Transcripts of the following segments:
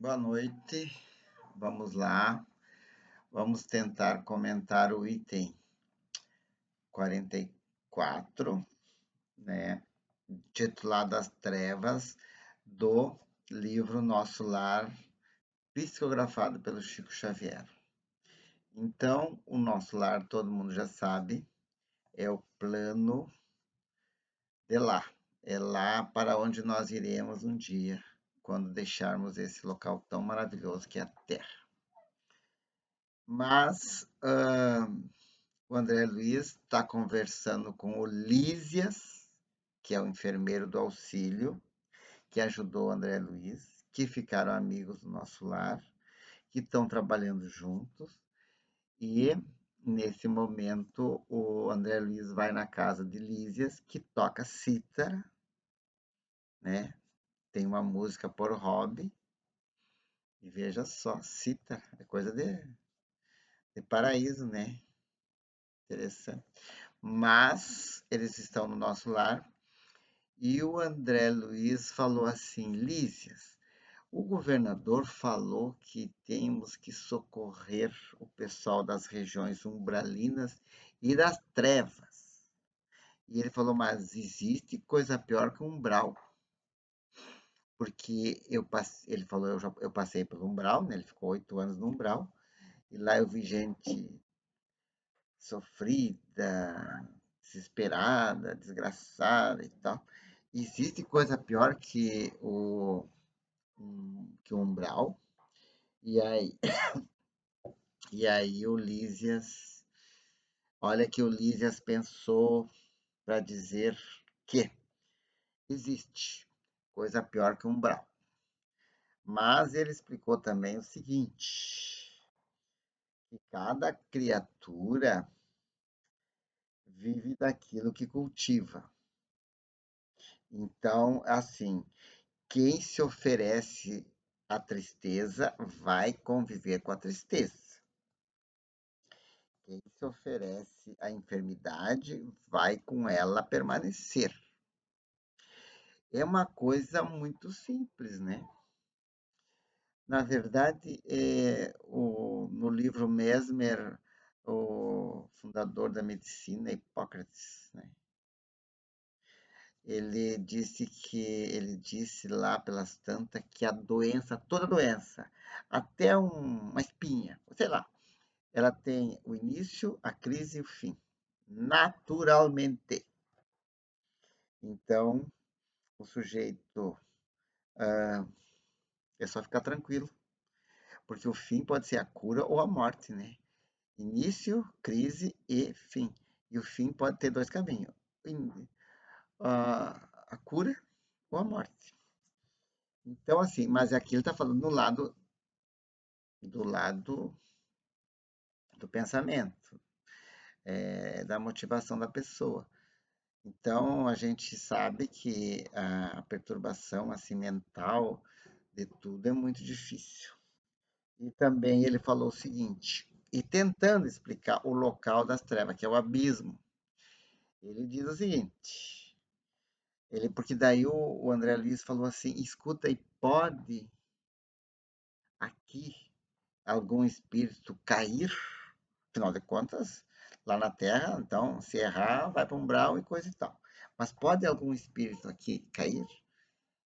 Boa noite, vamos lá. Vamos tentar comentar o item 44, né? Titulado As Trevas, do livro Nosso Lar, psicografado pelo Chico Xavier. Então, o nosso lar, todo mundo já sabe, é o plano de lá. É lá para onde nós iremos um dia, quando deixarmos esse local tão maravilhoso que é a Terra. Mas o André Luiz está conversando com o Lísias, que é o enfermeiro do auxílio, que ajudou o André Luiz, que ficaram amigos do nosso lar, que estão trabalhando juntos. E nesse momento o André Luiz vai na casa de Lísias, que toca cítara, né? Tem uma música por hobby. E veja só, cítara, é coisa de paraíso, né? Interessante. Mas eles estão no nosso lar. E o André Luiz falou assim: Lísias, o governador falou que temos que socorrer o pessoal das regiões umbralinas e das trevas. E ele falou: mas existe coisa pior que um umbral. Porque ele falou: eu passei pelo umbral, né? Ele ficou 8 anos no umbral. E lá eu vi gente sofrida, desesperada, desgraçada e tal. Existe coisa pior que o umbral. E aí, e aí o Lísias, olha que o Lísias pensou para dizer que existe coisa pior que o umbral. Mas ele explicou também o seguinte, que cada criatura vive daquilo que cultiva. Então, assim, quem se oferece à tristeza vai conviver com a tristeza. Quem se oferece à enfermidade vai com ela permanecer. É uma coisa muito simples, né? Na verdade, no livro Mesmer, o fundador da medicina, Hipócrates, né? Ele disse lá pelas tantas que a doença, toda doença, até uma espinha, sei lá, ela tem o início, a crise e o fim, naturalmente. Então, o sujeito é só ficar tranquilo, porque o fim pode ser a cura ou a morte, né? Início, crise e fim. E o fim pode ter dois caminhos: a cura ou a morte. Então, assim, mas aqui ele está falando do lado do pensamento, da motivação da pessoa. Então, a gente sabe que a perturbação assim, mental de tudo é muito difícil. E também ele falou o seguinte, e tentando explicar o local das trevas, que é o abismo, ele diz o seguinte, porque daí o André Luiz falou assim, escuta, e pode aqui algum espírito cair? Afinal de contas, lá na Terra, então, se errar, vai para um umbral e coisa e tal. Mas pode algum espírito aqui cair?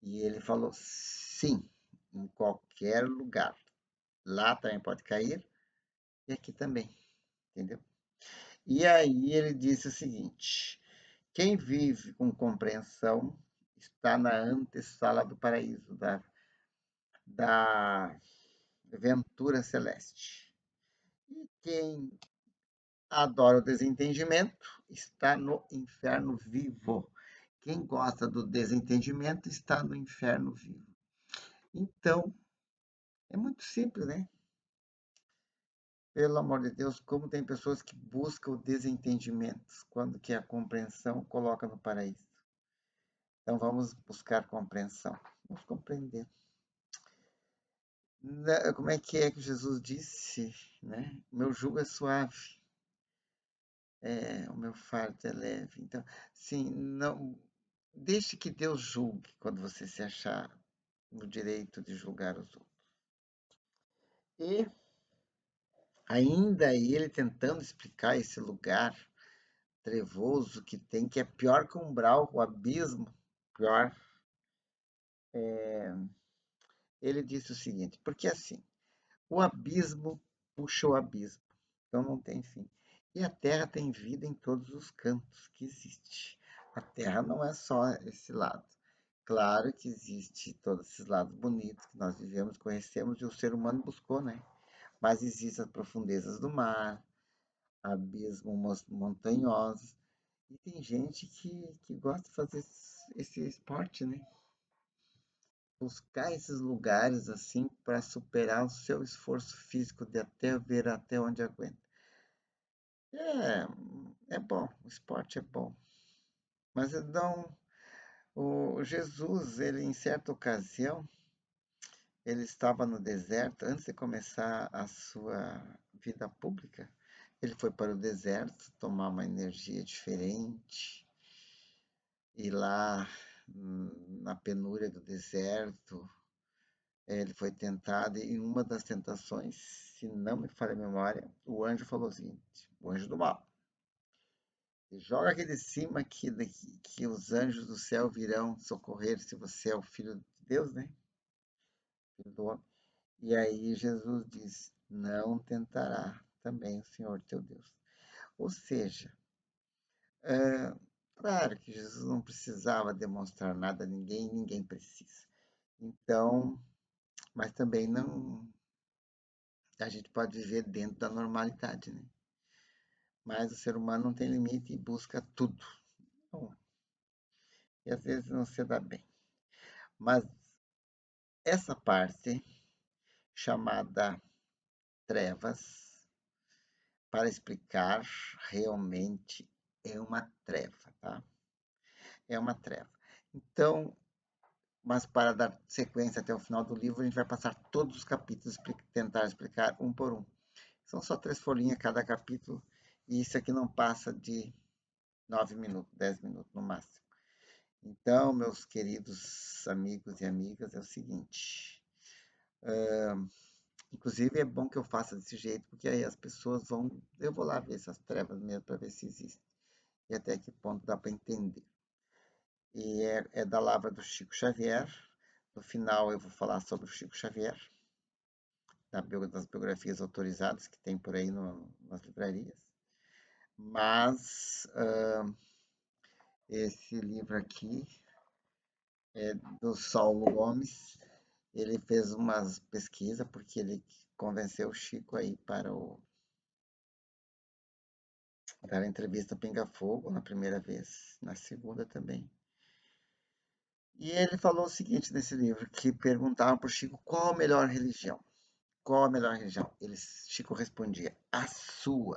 E ele falou, sim, em qualquer lugar. Lá também pode cair e aqui também, entendeu? E aí ele disse o seguinte: quem vive com compreensão está na antessala do paraíso, da ventura celeste. E quem adora o desentendimento está no inferno vivo. Quem gosta do desentendimento está no inferno vivo. Então, é muito simples, né? Pelo amor de Deus, como tem pessoas que buscam o desentendimento, quando que a compreensão coloca no paraíso. Então vamos buscar compreensão. Vamos compreender. Como é que Jesus disse, né? O meu jugo é suave, o meu fardo é leve. Então, sim, não deixe que Deus julgue quando você se achar no direito de julgar os outros. E ainda ele tentando explicar esse lugar trevoso que tem, que é pior que o umbral, o abismo, pior. Ele disse o seguinte, porque assim, o abismo puxa o abismo, então não tem fim. E a Terra tem vida em todos os cantos que existe. A Terra não é só esse lado. Claro que existe todos esses lados bonitos que nós vivemos, conhecemos e o ser humano buscou, né? Mas existem as profundezas do mar, abismos montanhosos, e tem gente que gosta de fazer esse esporte, né? Buscar esses lugares assim para superar o seu esforço físico de até ver até onde aguenta. É bom, o esporte é bom. Mas não, o Jesus, ele em certa ocasião, ele estava no deserto antes de começar a sua vida pública. Ele foi para o deserto tomar uma energia diferente, e lá na penúria do deserto, ele foi tentado e em uma das tentações, se não me falha a memória, o anjo falou o seguinte, o anjo do mal, joga aqui de cima que os anjos do céu virão socorrer se você é o filho de Deus, né? Filho do homem. E aí Jesus diz, não tentará também o Senhor teu Deus. Ou seja, é, claro que Jesus não precisava demonstrar nada a ninguém, ninguém precisa. Então, mas também não, a gente pode viver dentro da normalidade, né? Mas o ser humano não tem limite e busca tudo. Bom, e às vezes não se dá bem. Mas essa parte chamada trevas, para explicar, realmente é uma treva, tá? É uma treva. Então, mas para dar sequência até o final do livro, a gente vai passar todos os capítulos, tentar explicar um por um. São só 3 folhinhas cada capítulo, e isso aqui não passa de 9 minutos, 10 minutos no máximo. Então, meus queridos amigos e amigas, é o seguinte. Inclusive, é bom que eu faça desse jeito, porque aí as pessoas vão. Eu vou lá ver essas trevas mesmo para ver se existem e até que ponto dá para entender. E é da lavra do Chico Xavier. No final, eu vou falar sobre o Chico Xavier, das biografias autorizadas que tem por aí nas livrarias. Mas esse livro aqui é do Saulo Gomes. Ele fez umas pesquisas porque ele convenceu o Chico aí para dar a entrevista Pinga Fogo na primeira vez, na segunda também. E ele falou o seguinte nesse livro, que perguntavam para o Chico qual a melhor religião. Qual a melhor religião? Chico respondia, a sua.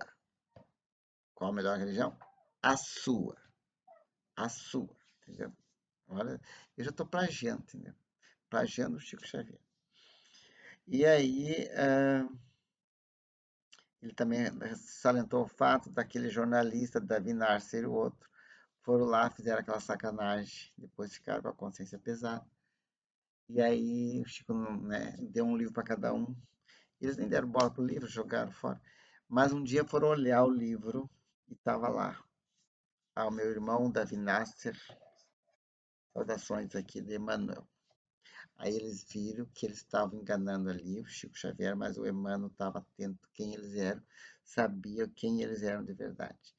Qual a melhor religião? A sua. A sua. Entendeu? Olha, eu já estou plagiando, entendeu? Plagiando o Chico Xavier. E aí, ele também salientou o fato daquele jornalista, Davi Nasser e o outro, foram lá, fizeram aquela sacanagem, depois ficaram com a consciência pesada. E aí o Chico, né, deu um livro para cada um. Eles nem deram bola pro livro, jogaram fora. Mas um dia foram olhar o livro e estava lá. Ah, o meu irmão Davi Nasser, saudações aqui de Emmanuel. Aí eles viram que eles estavam enganando ali o Chico Xavier, mas o Emmanuel estava atento quem eles eram, sabia quem eles eram de verdade.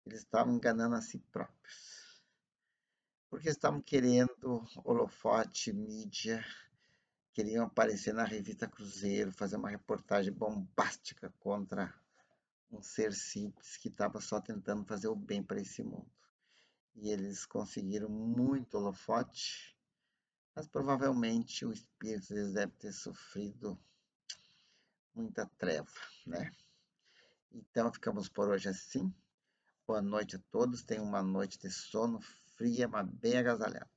Eles estavam enganando a si próprios. Porque estavam querendo holofote, mídia, queriam aparecer na revista Cruzeiro, fazer uma reportagem bombástica contra um ser simples que estava só tentando fazer o bem para esse mundo. E eles conseguiram muito holofote, mas provavelmente o espírito deles deve ter sofrido muita treva, né? Então ficamos por hoje assim. Boa noite a todos. Tenham uma noite de sono fria, mas bem agasalhada.